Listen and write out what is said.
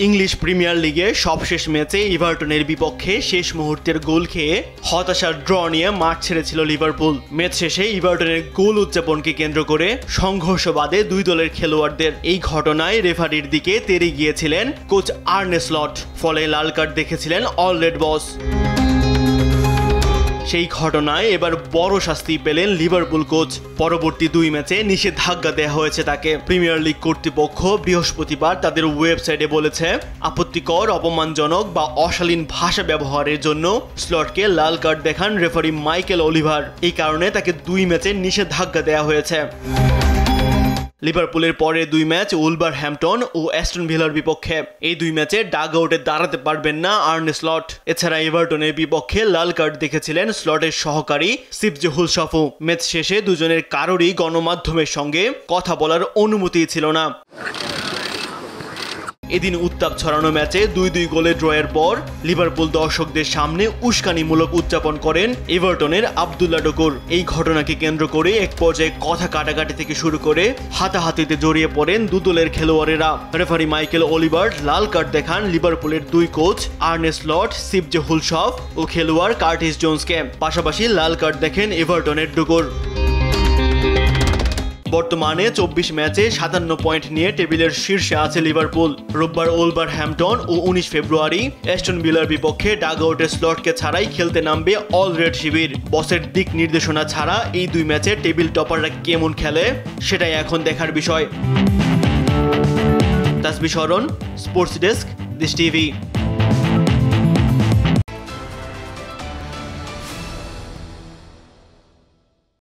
English premier লিগে সবশেষ ম্যাচে এভারটনের বিপক্ষে শেষ মুহূর্তের গোল খেয়ে হতাশার ড্র নিয়ে মাঠ ছেড়েছিল লিভারপুল। ম্যাচ শেষে এভারটনের গোল উদযাপনকে কেন্দ্র করে সংঘর্ষ বাধে দুই দলের খেলোয়াড়দের। এই ঘটনায় রেফারির দিকে তেড়ে গিয়েছিলেন কোচ আর্নে স্লট, ফলে লাল কার্ড দেখেছিলেন অল রেড বস। সেই ঘটনায় এবার বড় শাস্তি পেলেন লিভারপুল কোচ। পরবর্তী দুই ম্যাচে নিষেধাজ্ঞা দেওয়া হয়েছে তাকে। প্রিমিয়ার লিগ কর্তৃপক্ষ বৃহস্পতিবার তাদের ওয়েবসাইটে বলেছে, আপত্তিকর, অপমানজনক বা অশালীন ভাষা ব্যবহারের জন্য স্লটকে লাল কার্ড দেখান রেফারি মাইকেল অলিভার। এই কারণে তাকে দুই ম্যাচে নিষেধাজ্ঞা দেওয়া হয়েছে। লিভারপুলের পরের দুই ম্যাচ উলভারহ্যাম্পটন ও অ্যাস্টন ভিলার বিপক্ষে। এই দুই ম্যাচে ডাগ আউটে দাঁড়াতে পারবেন না আর্নে স্লট। এছাড়া এভারটনের বিপক্ষে লাল কার্ড দেখেছিলেন স্লটের সহকারী সিপজে হুলশাফু। ম্যাচ শেষে দুজনের কারোরই গণমাধ্যমের সঙ্গে কথা বলার অনুমতি ছিল না। এদিন উত্তাপ ছড়ানো ম্যাচে 2-2 গোলে ড্রয়ের পর লিভারপুল দর্শকদের সামনে উস্কানিমূলক উদযাপন করেন এভারটনের আব্দুল্লাহ ডকুর। এই ঘটনাকে কেন্দ্র করে এক পর্যায়ে কথা কাটাকাটি থেকে শুরু করে হাতাহাতিতে জড়িয়ে পড়েন দু দলের খেলোয়াড়েরা। রেফারি মাইকেল অলিভার লাল কার্ড দেখান লিভারপুলের দুই কোচ আর্নে স্লট, সিপজে হুলশাফ ও খেলোয়াড় কার্টিস জোন্সকে। পাশাপাশি লাল কার্ড দেখেন এভারটনের ডকুর। বর্তমানে 24 ম্যাচে 57 পয়েন্ট নিয়ে টেবিলের শীর্ষে আছে লিভারপুল। রোববার উলভারহ্যাম্পটন ও 19 ফেব্রুয়ারি অ্যাস্টন ভিলার বিপক্ষে ডাগ আউটের স্লটকে ছাড়াই খেলতে নামবে অল রেড শিবির। বসের দিক নির্দেশনা ছাড়া এই দুই ম্যাচে টেবিল টপাররা কেমন খেলে সেটাই এখন দেখার বিষয়। তাসবিহ শরণ, স্পোর্টস ডেস্ক, দিস টিভি।